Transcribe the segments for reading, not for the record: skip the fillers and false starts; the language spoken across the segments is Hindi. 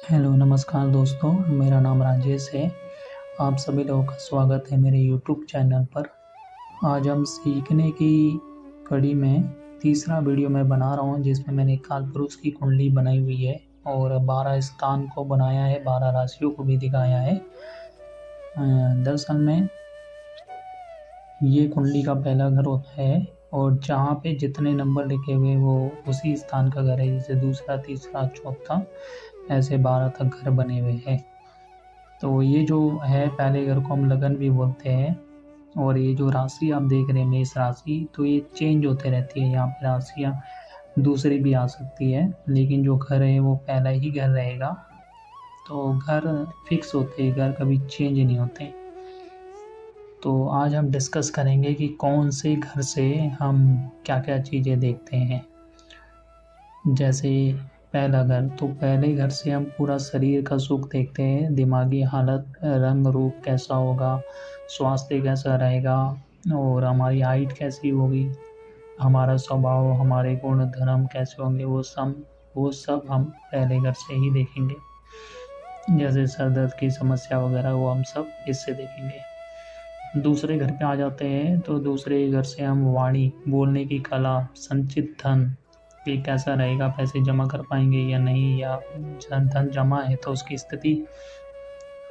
हेलो नमस्कार दोस्तों, मेरा नाम राजेश है। आप सभी लोगों का स्वागत है मेरे यूट्यूब चैनल पर। आज हम सीखने की कड़ी में तीसरा वीडियो मैं बना रहा हूँ, जिसमें मैंने कालपुरुष की कुंडली बनाई हुई है और 12 स्थान को बनाया है, 12 राशियों को भी दिखाया है। दरअसल में ये कुंडली का पहला घर होता है और जहाँ पे जितने नंबर लिखे हुए वो उसी स्थान का घर है। जैसे दूसरा, तीसरा, चौथा, ऐसे 12 तक घर बने हुए हैं। तो ये जो है पहले घर को हम लगन भी बोलते हैं। और ये जो राशि आप देख रहे हैं मेष राशि, तो ये चेंज होते रहती है। यहाँ पे राशियाँ दूसरी भी आ सकती है, लेकिन जो घर है वो पहला ही घर रहेगा। तो घर फिक्स होते हैं, घर कभी चेंज नहीं होते। तो आज हम डिस्कस करेंगे कि कौन से घर से हम क्या क्या चीज़ें देखते हैं। जैसे पहला घर, तो पहले घर से हम पूरा शरीर का सुख देखते हैं, दिमागी हालत, रंग रूप कैसा होगा, स्वास्थ्य कैसा रहेगा और हमारी हाइट कैसी होगी, हमारा स्वभाव, हमारे गुण धर्म कैसे होंगे, वो सब हम पहले घर से ही देखेंगे। जैसे सर दर्द की समस्या वगैरह वो हम सब इससे देखेंगे। दूसरे घर पे आ जाते हैं, तो दूसरे घर से हम वाणी, बोलने की कला, संचित धन, ये कैसा रहेगा, पैसे जमा कर पाएंगे या नहीं, या धन जमा है तो उसकी स्थिति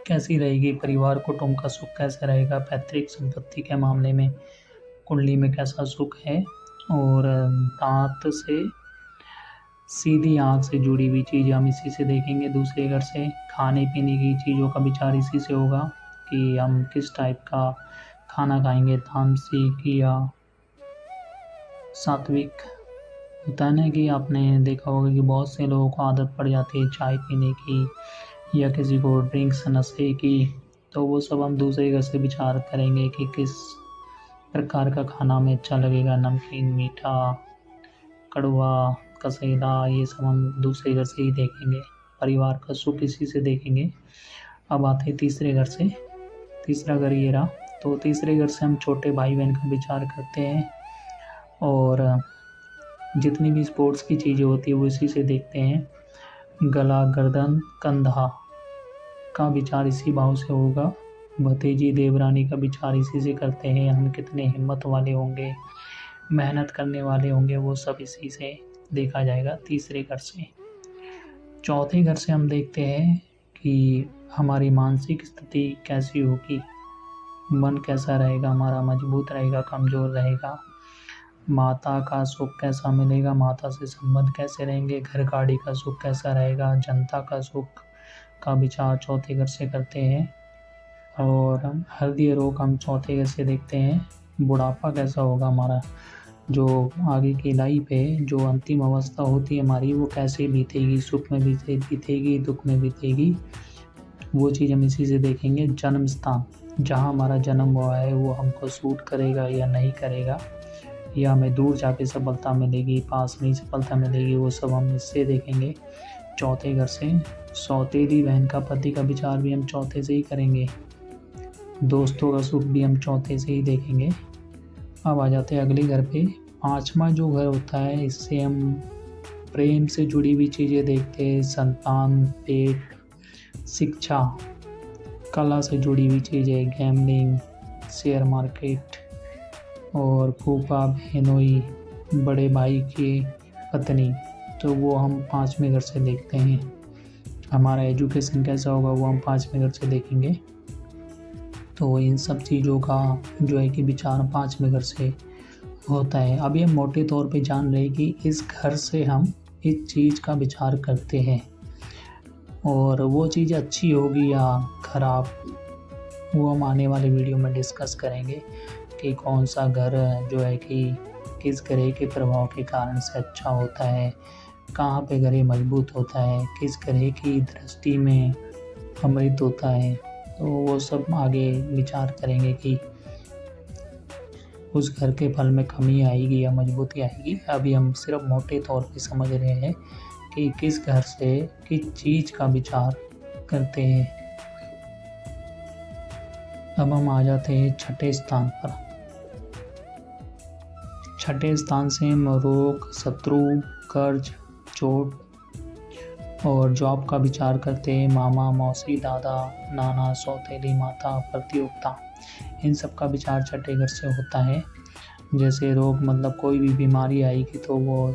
कैसी रहेगी, परिवार कुटुंब का सुख कैसा रहेगा, पैतृक संपत्ति के मामले में कुंडली में कैसा सुख है। और दांत से सीधी आंख से जुड़ी हुई चीज़ हम इसी से देखेंगे दूसरे घर से। खाने पीने की चीज़ों का विचार इसी से होगा कि हम किस टाइप का खाना खाएंगे, तामसिक या सात्विक। होता है ना कि आपने देखा होगा कि बहुत से लोगों को आदत पड़ जाती है चाय पीने की या किसी को ड्रिंक्स नशे की। तो वो सब हम दूसरे घर से विचार करेंगे कि किस प्रकार का खाना हमें अच्छा लगेगा, नमकीन, मीठा, कड़वा, कसैला, ये सब हम दूसरे घर से ही देखेंगे। परिवार का सुख इसी से देखेंगे। अब आते हैं तीसरे घर से। तीसरा घर ये रहा। तो तीसरे घर से हम छोटे भाई बहन का विचार करते हैं और जितनी भी स्पोर्ट्स की चीज़ें होती है वो इसी से देखते हैं। गला, गर्दन, कंधा का विचार इसी भाव से होगा। भतीजी, देवरानी का विचार इसी से करते हैं। हम कितने हिम्मत वाले होंगे, मेहनत करने वाले होंगे, वो सब इसी से देखा जाएगा तीसरे घर से। चौथे घर से हम देखते हैं कि हमारी मानसिक स्थिति कैसी होगी, मन कैसा रहेगा, हमारा मजबूत रहेगा, कमज़ोर रहेगा, माता का सुख कैसा मिलेगा, माता से संबंध कैसे रहेंगे, घर गाड़ी का सुख कैसा रहेगा, जनता का सुख का विचार चौथे घर से करते हैं। और हल्दी रोग हम चौथे घर से देखते हैं। बुढ़ापा कैसा होगा हमारा, जो आगे की लाइफ है, जो अंतिम अवस्था होती है हमारी, वो कैसे बीतेगी, सुख में बीतेगी, दुख में बीतेगी, वो चीज़ हम इसी से देखेंगे। जन्म स्थान, जहाँ हमारा जन्म हुआ है वो हमको सूट करेगा या नहीं करेगा, या हमें दूर जाके सफलता मिलेगी, पास में ही सफलता मिलेगी, वो सब हम इससे देखेंगे चौथे घर से। सौतेली बहन का, पति का विचार भी हम चौथे से ही करेंगे। दोस्तों का सुख भी हम चौथे से ही देखेंगे। अब आ जाते हैं अगले घर पे। पांचवा जो घर होता है, इससे हम प्रेम से जुड़ी हुई चीज़ें देखते हैं। संतान, पेट, शिक्षा, कला से जुड़ी हुई चीज़ें, गैमलिंग, शेयर मार्केट और फूफा, बहनोई, बड़े भाई की पत्नी, तो वो हम पांचवें घर से देखते हैं। हमारा एजुकेशन कैसा होगा वो हम पांचवें घर से देखेंगे। तो इन सब चीज़ों का जो है कि विचार पांचवें घर से होता है। अभी हम मोटे तौर पे जान रहे हैं कि इस घर से हम इस चीज़ का विचार करते हैं और वो चीज़ अच्छी होगी या खराब, वो हम आने वाले वीडियो में डिस्कस करेंगे कि कौन सा घर जो है कि किस ग्रह के प्रभाव के कारण से अच्छा होता है, कहाँ पे ग्रह मजबूत होता है, किस ग्रह की दृष्टि में अमृत होता है। तो वो सब आगे विचार करेंगे कि उस घर के फल में कमी आएगी या मजबूती आएगी। अभी हम सिर्फ मोटे तौर पे समझ रहे हैं कि किस घर से किस चीज़ का विचार करते हैं। अब हम आ जाते हैं छठे स्थान पर। छठे स्थान से हम रोग, शत्रु, कर्ज, चोट और जॉब का विचार करते हैं मामा मौसी दादा नाना सौतेली माता प्रतियोगिता, इन सब का विचार छठे घर से होता है। जैसे रोग मतलब कोई भी बीमारी आएगी तो वो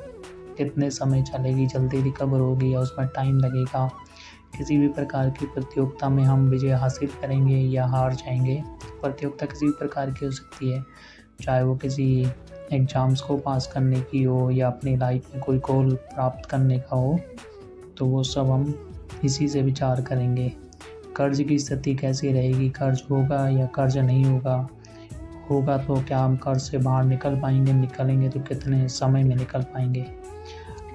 कितने समय चलेगी, जल्दी रिकवर होगी या उसमें टाइम लगेगा। किसी भी प्रकार की प्रतियोगिता में हम विजय हासिल करेंगे या हार जाएंगे। प्रतियोगिता किसी भी प्रकार की हो सकती है, चाहे वो किसी एग्ज़ाम्स को पास करने की हो या अपनी लाइफ में कोई गोल प्राप्त करने का हो, तो वो सब हम इसी से विचार करेंगे। कर्ज की स्थिति कैसी रहेगी, कर्ज होगा या कर्ज नहीं होगा, होगा तो क्या हम कर्ज से बाहर निकल पाएंगे, निकलेंगे तो कितने समय में निकल पाएंगे।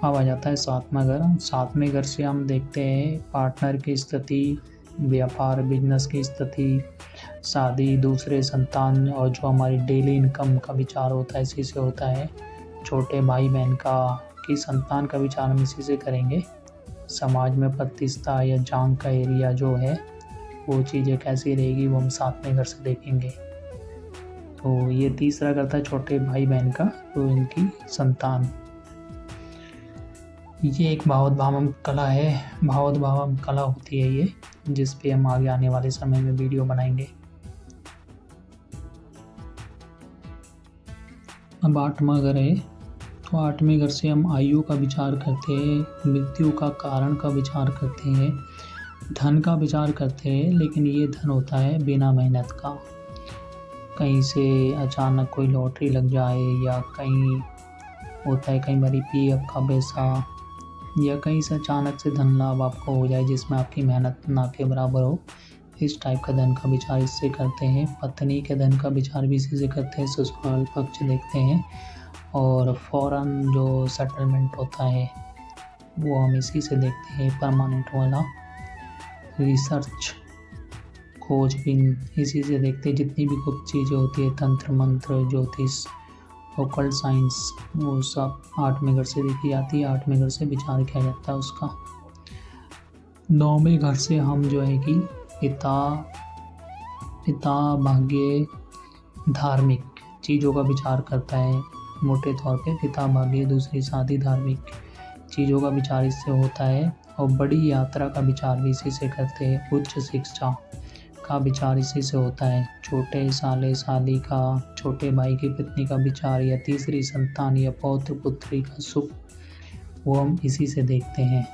अब आ जाता है सातवां घर। सातवें घर से हम देखते हैं पार्टनर की स्थिति, व्यापार बिजनेस की स्थिति, शादी, दूसरे संतान और जो हमारी डेली इनकम का विचार होता है इसी से होता है। छोटे भाई बहन की संतान का विचार हम इसी से करेंगे। समाज में प्रतिष्ठा या जांग का एरिया जो है वो चीज़ें कैसी रहेगी वो हम सातवें घर से देखेंगे। तो ये तीसरा घर था छोटे भाई बहन का, तो इनकी संतान। ये एक भावोद्भावम कला है, भावोद्भावम कला होती है ये, जिस पे हम आगे आने वाले समय में वीडियो बनाएंगे। अब आठवां घर है, तो आठवें घर से हम आयु का विचार करते हैं, मृत्यु का कारण का विचार करते हैं, धन का विचार करते हैं। लेकिन ये धन होता है बिना मेहनत का, कहीं से अचानक कोई लॉटरी लग जाए या कहीं होता है कई बार पीएफ का पैसा या कहीं से अचानक से धन लाभ आपको हो जाए जिसमें आपकी मेहनत ना के बराबर हो, इस टाइप का धन का विचार इससे करते हैं। पत्नी के धन का विचार भी इसी से करते हैं, ससुराल पक्ष देखते हैं। और फॉरेन जो सेटलमेंट होता है वो हम इसी से देखते हैं, परमानेंट वाला। रिसर्च खोजबीन इसी से देखते हैं, जितनी भी गुप्त चीज़ें होती है, तंत्र मंत्र ज्योतिष ओकल्ट साइंस, वो सब आठवें घर से देखी जाती है, आठवें घर से विचार किया जाता है उसका। नौवें घर से हम जो है कि पिता भाग्य धार्मिक चीज़ों का विचार करता है। मोटे तौर पे पिता भाग्य, दूसरी शादी, धार्मिक चीज़ों का विचार इससे होता है। और बड़ी यात्रा का विचार भी इसी से करते हैं। उच्च शिक्षा का विचार इसी से होता है। छोटे साले साली का, छोटे भाई की पत्नी का विचार या तीसरी संतान या पौत्र पुत्री का सुख, वो हम इसी से देखते हैं।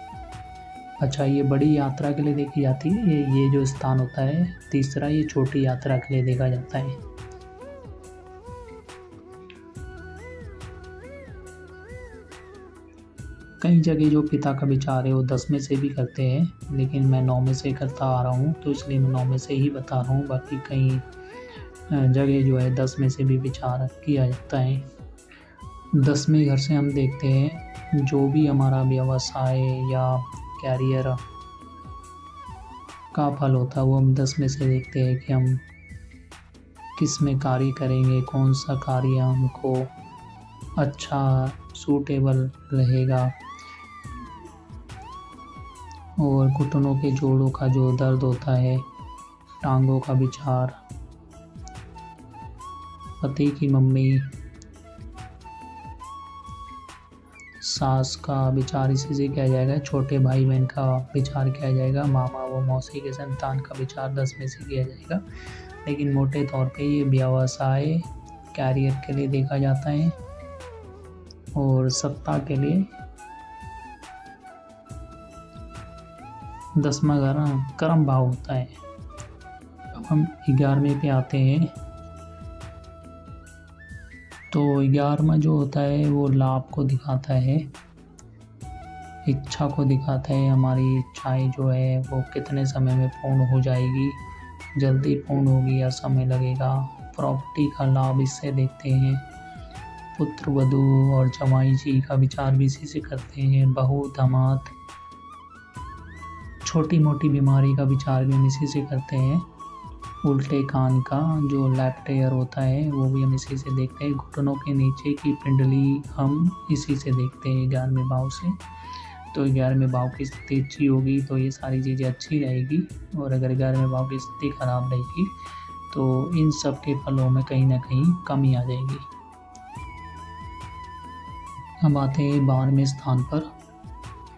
अच्छा, ये बड़ी यात्रा के लिए देखी जाती है। ये जो स्थान होता है तीसरा, ये छोटी यात्रा के लिए देखा जाता है। कई जगह जो पिता का विचार है वो 10वें से भी करते हैं, लेकिन मैं 9वें से करता आ रहा हूँ तो इसलिए मैं 9वें से ही बता रहा हूँ। बाकी कई जगह जो है 10वें से भी विचार किया जाता है। 10वें घर से हम देखते हैं जो भी हमारा व्यवसाय या कैरियर का फल होता है वो हम 10वें से देखते हैं कि हम किस में कार्य करेंगे, कौन सा कार्य हमको अच्छा सूटेबल रहेगा। और घुटनों के जोड़ों का जो दर्द होता है, टांगों का विचार, पति की मम्मी, सास का विचार इसी से किया जाएगा। छोटे भाई बहन का विचार किया जाएगा। मामा व मौसी के संतान का विचार 10वें से किया जाएगा। लेकिन मोटे तौर पे ये व्यवसाय कैरियर के लिए देखा जाता है और सत्ता के लिए। 10वां घर कर्म भाव होता है। अब हम 11वें पे आते हैं, तो 11वां जो होता है वो लाभ को दिखाता है, इच्छा को दिखाता है। हमारी इच्छाएं जो है वो कितने समय में पूर्ण हो जाएगी, जल्दी पूर्ण होगी या समय लगेगा। प्रॉपर्टी का लाभ इससे देखते हैं। पुत्र वधू और जमाई जी का विचार भी इसी से करते हैं। बहू दामाद, छोटी मोटी बीमारी का विचार भी हम इसी से करते हैं। उल्टे कान का जो लेफ्ट ईयर होता है वो भी हम इसी से देखते हैं। घुटनों के नीचे की पिंडली हम इसी से देखते हैं 11वें भाव से। तो 11वें भाव की स्थिति अच्छी होगी तो ये सारी चीज़ें अच्छी रहेगी, और अगर 11वें भाव की स्थिति खराब रहेगी तो इन सब के फलों में कहीं ना कहीं कमी आ जाएगी। अब आते हैं 12वें स्थान पर।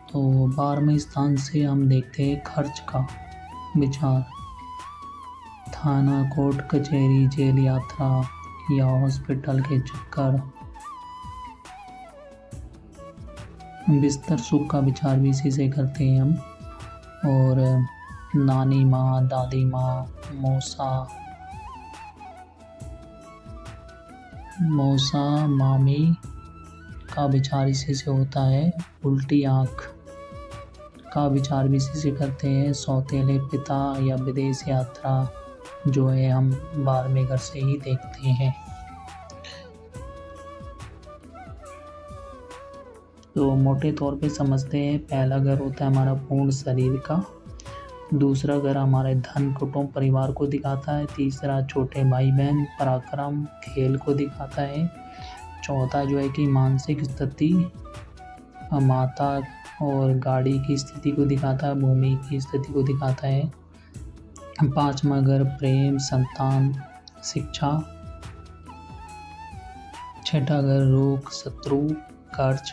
तो तो 12वें स्थान से हम देखते हैं खर्च का विचार। थाना, कोर्ट कचहरी, जेल यात्रा या हॉस्पिटल के चक्कर। बिस्तर सुख का विचार भी इसी से करते हैं हम। और नानी माँ, दादी माँ, मौसा मामी का विचार इसी से होता है। उल्टी आँख का विचार भी इसी से करते हैं। सौतेले पिता या विदेश यात्रा जो है हम 12वें घर से ही देखते हैं। तो मोटे तौर पे समझते हैं, पहला घर होता है हमारा पूर्ण शरीर का, दूसरा घर हमारे धन, कुटुंब, परिवार को दिखाता है, तीसरा छोटे भाई बहन, पराक्रम, खेल को दिखाता है, चौथा जो है कि मानसिक स्थिति, माता और गाड़ी की स्थिति को दिखाता है, भूमि की स्थिति को दिखाता है, पांचवा घर प्रेम, संतान, शिक्षा, छठा घर रोग, शत्रु, कर्ज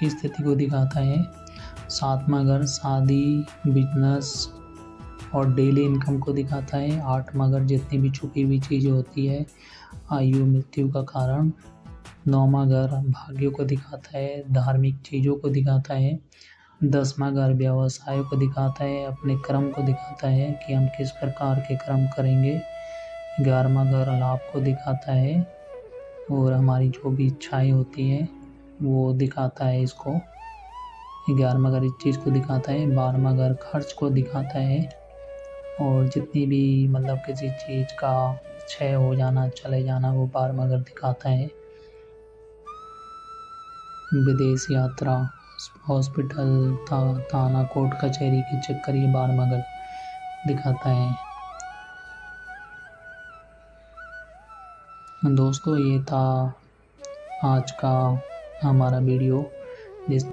की स्थिति को दिखाता है, सातवां घर शादी, बिजनेस और डेली इनकम को दिखाता है, आठवां घर जितनी भी छुपी हुई चीज़ें होती है, आयु, मृत्यु का कारण, नौवां घर भाग्यों को दिखाता है, धार्मिक चीज़ों को दिखाता है, 10वां घर व्यवसाय को दिखाता है, अपने कर्म को दिखाता है कि हम किस प्रकार के कर्म करेंगे, 11वां घर लाभ को दिखाता है और हमारी जो भी इच्छाएं होती हैं वो दिखाता है इसको। 11वां घर इस चीज़ को दिखाता है। 12वां घर खर्च को दिखाता है और जितनी भी मतलब किसी चीज़ का क्षय हो जाना, चले जाना, वो 12वां घर दिखाता है। विदेश यात्रा, हॉस्पिटल, थाना, कोर्ट कचहरी के चक्कर, ये 12वां घर दिखाता है। दोस्तों, ये था आज का हमारा वीडियो जिस